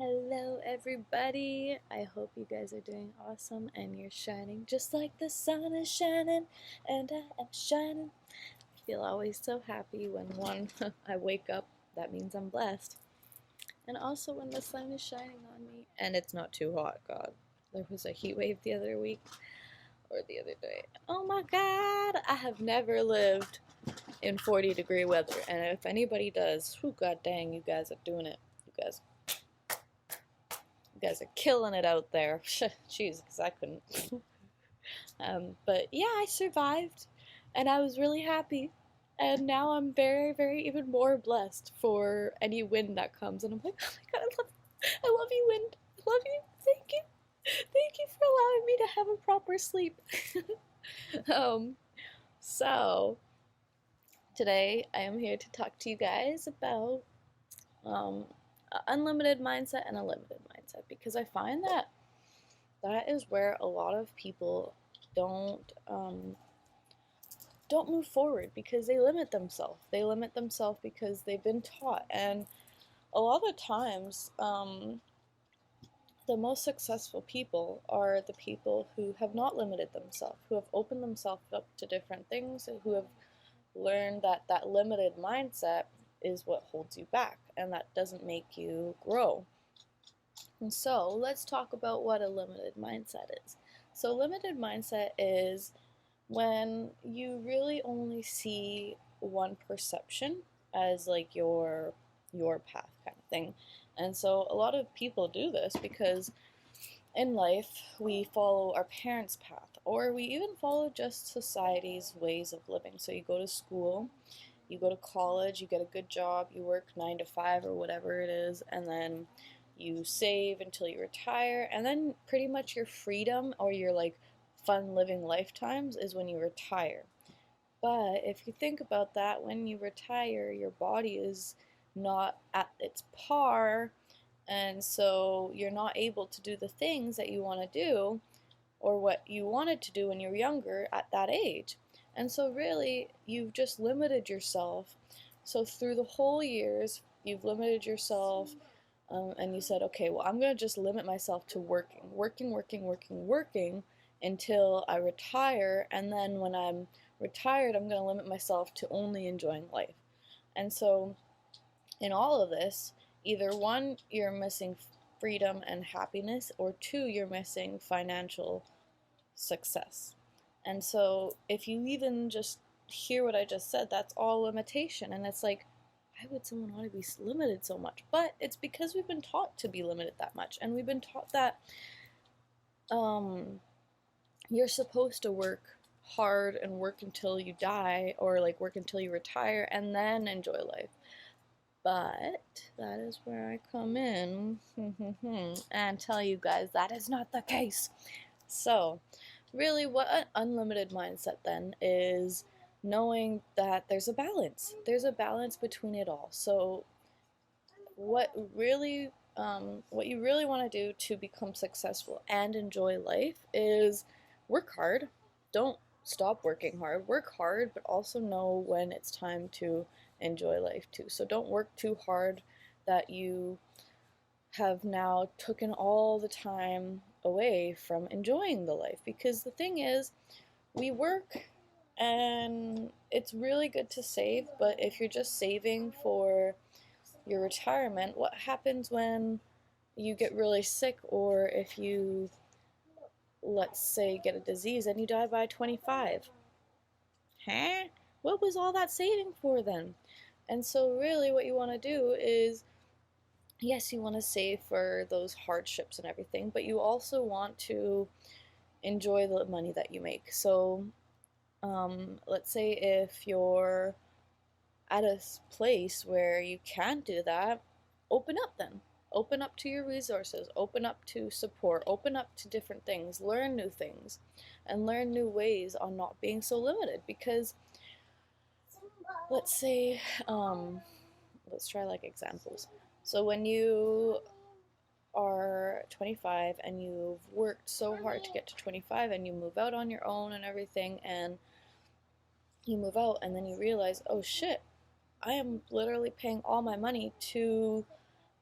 Hello, everybody. I hope you guys are doing awesome and you're shining just like the sun is shining, and I am shining. I feel always so happy when I wake up. That means I'm blessed. And also when the sun is shining on me and it's not too hot. God, there was a heat wave the other week or the other day. Oh my God, I have never lived in 40-degree weather, and if anybody does, god dang, you guys are doing it. You guys are killing it out there. Jeez, because I couldn't. But yeah, I survived, and I was really happy. And now I'm very, very even more blessed for any wind that comes. And I'm like, oh my God, I love you, wind. I love you. Thank you. Thank you for allowing me to have a proper sleep. um, so today I am here to talk to you guys about um, unlimited mindset and a limited mindset, because I find that that is where a lot of people don't move forward, because they limit themselves. They limit themselves because they've been taught, and a lot of times, the most successful people are the people who have not limited themselves, who have opened themselves up to different things, and who have learned that that limited mindset is what holds you back, and that doesn't make you grow. And so let's talk about what a limited mindset is. So limited mindset is when you really only see one perception as like your path kind of thing. And so a lot of people do this because in life we follow our parents' path, or we even follow just society's ways of living. So you go to school, you go to college, you get a good job, you work 9 to 5 or whatever it is, and then you save until you retire, and then pretty much your freedom or your like fun living lifetimes is when you retire. But if you think about that, when you retire, your body is not at its par, and so you're not able to do the things that you want to do or what you wanted to do when you were younger at that age. And so, really, you've just limited yourself. So, through the whole years, you've limited yourself, and you said, okay, well, I'm going to just limit myself to working until I retire. And then when I'm retired, I'm going to limit myself to only enjoying life. And so, in all of this, either one, you're missing freedom and happiness, or two, you're missing financial success. And so, if you even just hear what I just said, that's all limitation. And it's like, why would someone want to be limited so much? But it's because we've been taught to be limited that much. And we've been taught that you're supposed to work hard and work until you die, or like work until you retire and then enjoy life. But that is where I come in and tell you guys that is not the case. So, really, what an unlimited mindset then is knowing that there's a balance. There's a balance between it all. So, what what you really want to do to become successful and enjoy life is work hard. Don't stop working hard. Work hard, but also know when it's time to enjoy life too. So don't work too hard that you have now taken all the time away from enjoying the life. Because the thing is, we work and it's really good to save, but if you're just saving for your retirement, what happens when you get really sick, or if you, let's say, get a disease and you die by 25? Huh? What was all that saving for then? And so, really, what you want to do is, yes, you want to save for those hardships and everything, but you also want to enjoy the money that you make. So, let's say if you're at a place where you can't do that, open up then. Open up to your resources, open up to support, open up to different things, learn new things, and learn new ways on not being so limited. Because let's say, let's try like examples. So when you are 25 and you've worked so hard to get to 25 and you move out on your own and everything, and you move out and then you realize, oh shit, I am literally paying all my money to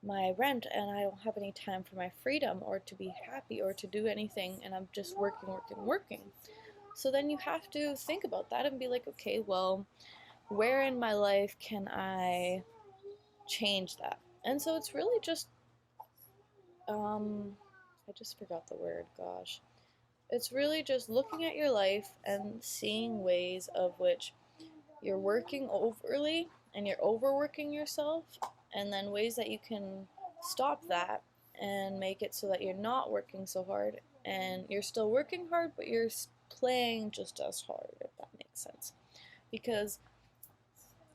my rent and I don't have any time for my freedom or to be happy or to do anything, and I'm just working, working, working. So then you have to think about that and be like, okay, well, where in my life can I change that? And so it's really just, I just forgot the word, gosh. It's really just looking at your life and seeing ways of which you're working overly and you're overworking yourself, and then ways that you can stop that and make it so that you're not working so hard and you're still working hard, but you're playing just as hard, if that makes sense. Because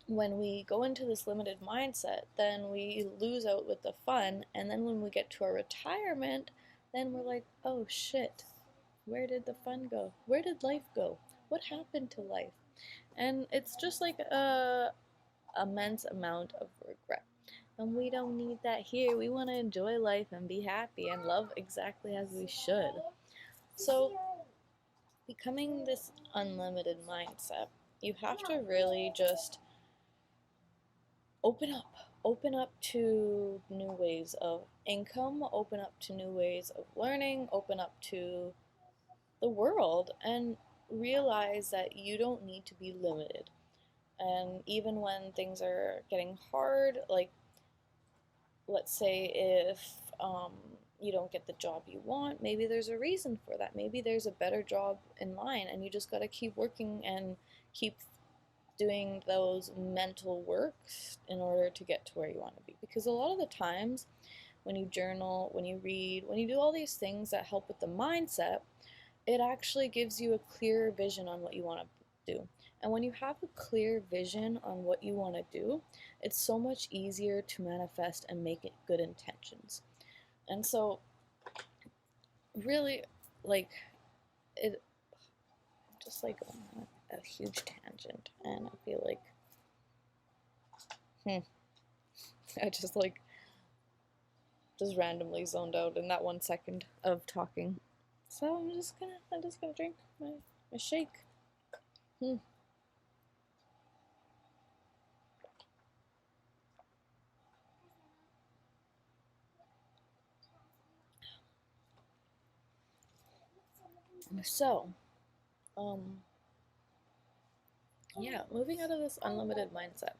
when we go into this limited mindset, then we lose out with the fun, and then when we get to our retirement, then we're like, oh shit, where did the fun go? Where did life go? What happened to life? And it's just like a immense amount of regret. And we don't need that here. We want to enjoy life and be happy and love exactly as we should. So, becoming this unlimited mindset, you have to really just open up. Open up to new ways of income, open up to new ways of learning, open up to the world, and realize that you don't need to be limited. And even when things are getting hard, like let's say if you don't get the job you want, maybe there's a reason for that. Maybe there's a better job in line, and you just got to keep working and keep doing those mental works in order to get to where you want to be. Because a lot of the times, when you journal, when you read, when you do all these things that help with the mindset, it actually gives you a clearer vision on what you want to do. And when you have a clear vision on what you want to do, it's so much easier to manifest and make it good intentions. And so, really, like, it just like on a huge tangent, and I feel like, I just randomly zoned out in that 1 second of talking. So I'm just gonna drink my shake. Hmm. So, um, yeah, moving out of this unlimited mindset.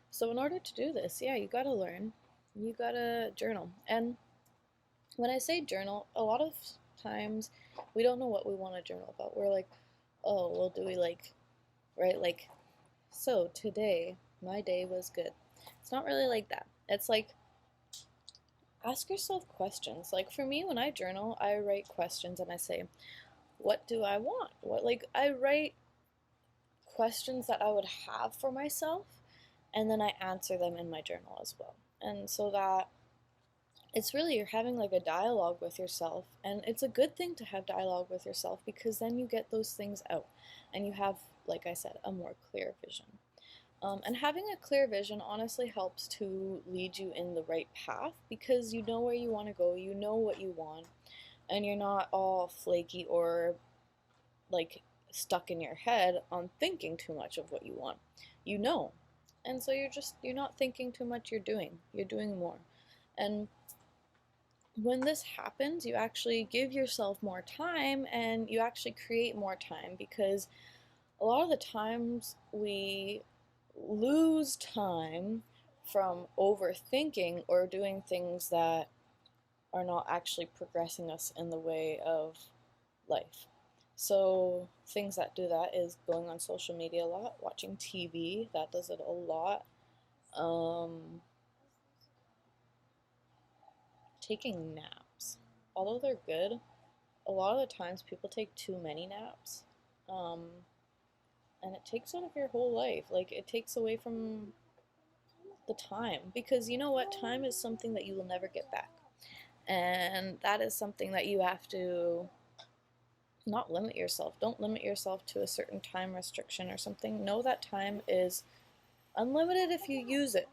So, in order to do this, yeah, you gotta learn, you gotta journal. And when I say journal, a lot of times we don't know what we want to journal about. We're like, oh, well, do we like, right? Like, so today, my day was good. It's not really like that. It's like, ask yourself questions. Like, for me, when I journal, I write questions and I say, what do I want? I write questions that I would have for myself, and then I answer them in my journal as well. And so that it's really, you're having like a dialogue with yourself, and it's a good thing to have dialogue with yourself because then you get those things out and you have, like I said, a more clear vision. And having a clear vision honestly helps to lead you in the right path because you know where you want to go, you know what you want, and you're not all flaky or like stuck in your head on thinking too much of what you want. You know. And so you're not thinking too much, you're doing more. And when this happens, you actually give yourself more time and you actually create more time because a lot of the times we lose time from overthinking or doing things that are not actually progressing us in the way of life. So, things that do that is going on social media a lot, watching TV, that does it a lot. Um, Taking naps. Although they're good, a lot of the times people take too many naps. Um, and it takes out of your whole life. Like, it takes away from the time. Because you know what? Time is something that you will never get back. And that is something that you have to not limit yourself. Don't limit yourself to a certain time restriction or something. Know that time is unlimited if you use it,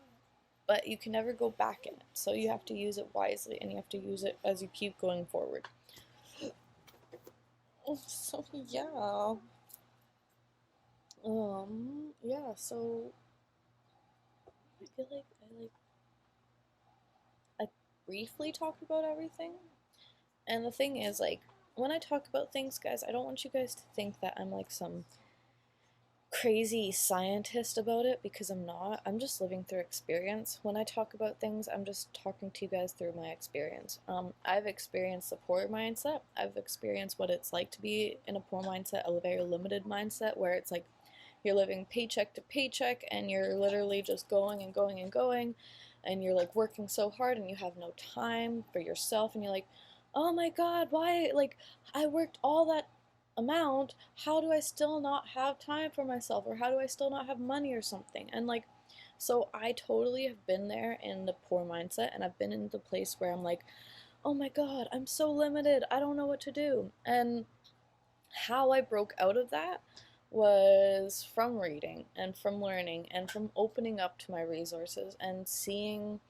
but you can never go back in it. So you have to use it wisely and you have to use it as you keep going forward. So yeah. Yeah, so I feel like I like briefly talk about everything. And the thing is, like, when I talk about things, guys, I don't want you guys to think that I'm like some crazy scientist about it, because I'm not. I'm just living through experience. When I talk about things, I'm just talking to you guys through my experience. I've experienced the poor mindset. I've experienced what it's like to be in a poor mindset, a very limited mindset, where it's like you're living paycheck to paycheck and you're literally just going and going and going, and you're like working so hard and you have no time for yourself, and you're like, oh my god, why, like, I worked all that amount, how do I still not have time for myself, or how do I still not have money or something? And like, so I totally have been there in the poor mindset, and I've been in the place where I'm like, oh my god, I'm so limited, I don't know what to do. And how I broke out of that was from reading and from learning and from opening up to my resources and seeing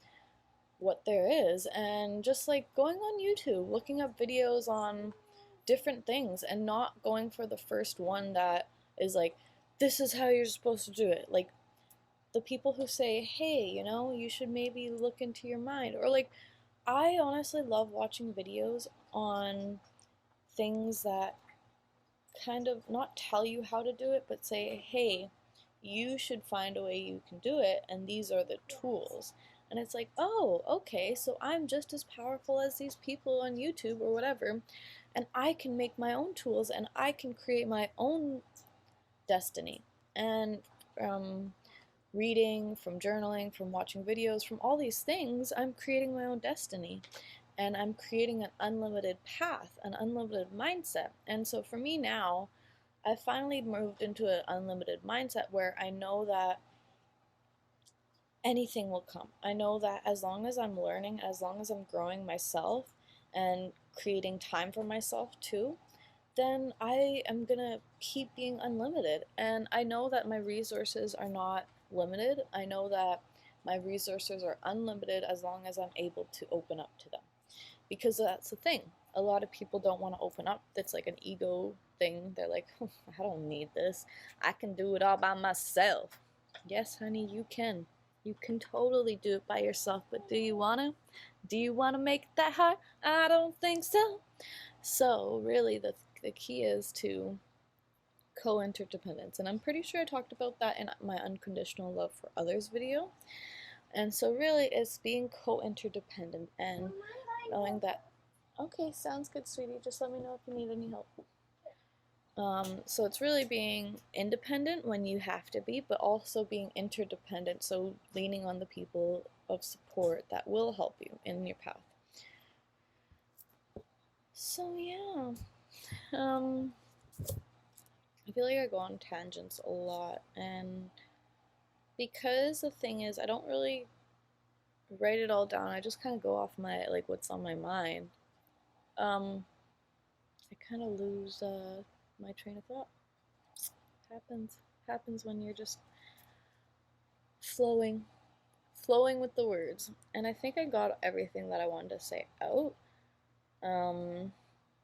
what there is, and just like going on YouTube, looking up videos on different things, and not going for the first one that is like, this is how you're supposed to do it. Like, the people who say, hey, you know, you should maybe look into your mind. Or like, I honestly love watching videos on things that kind of not tell you how to do it, but say, hey, you should find a way you can do it, and these are the tools. And it's like, oh, okay, so I'm just as powerful as these people on YouTube or whatever, and I can make my own tools and I can create my own destiny. And from reading, from journaling, from watching videos, from all these things, I'm creating my own destiny. And I'm creating an unlimited path, an unlimited mindset. And so for me now, I finally moved into an unlimited mindset where I know that anything will come. I know that as long as I'm learning, as long as I'm growing myself and creating time for myself too, then I am gonna keep being unlimited. And I know that my resources are not limited. I know that my resources are unlimited as long as I'm able to open up to them. Because that's the thing. A lot of people don't want to open up. It's like an ego thing. They're like, oh, I don't need this. I can do it all by myself. Yes, honey, you can. You can totally do it by yourself, but do you want to? Do you want to make it that hard? I don't think so. So, really, the key is to co-interdependence. And I'm pretty sure I talked about that in my unconditional love for others video. And so, really, it's being co-interdependent and knowing that, okay, sounds good, sweetie, just let me know if you need any help. So it's really being independent when you have to be, but also being interdependent, so leaning on the people of support that will help you in your path. So yeah, I feel like I go on tangents a lot, and because the thing is, I don't really write it all down, I just kind of go off my, like, what's on my mind. I kind of lose my train of thought. Happens when you're just flowing with the words. And I think I got everything that I wanted to say out.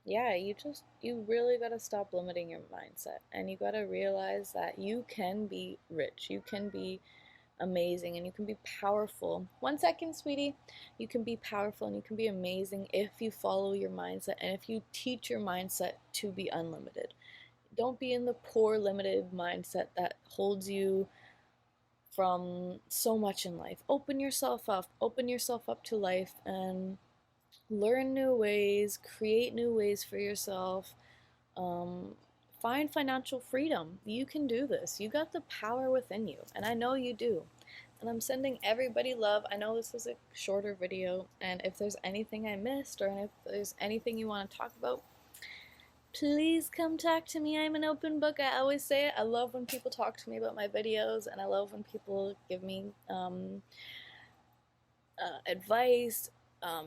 Yeah, you really gotta stop limiting your mindset, and you gotta realize that you can be rich, you can be amazing, and you can be powerful. 1 second, sweetie. You can be powerful and you can be amazing if you follow your mindset and if you teach your mindset to be unlimited. Don't be in the poor, limited mindset that holds you from so much in life. Open yourself up to life, and learn new ways, create new ways for yourself. Find financial freedom. You can do this. You got the power within you, and I know you do. And I'm sending everybody love. I know this was a shorter video, and if there's anything I missed, or if there's anything you want to talk about, please come talk to me. I'm an open book. I always say it. I love when people talk to me about my videos, and I love when people give me advice,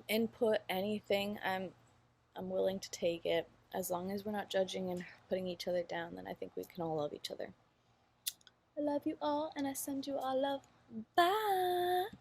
input, anything. I'm willing to take it. As long as we're not judging and putting each other down, then I think we can all love each other. I love you all, and I send you all love. Bye!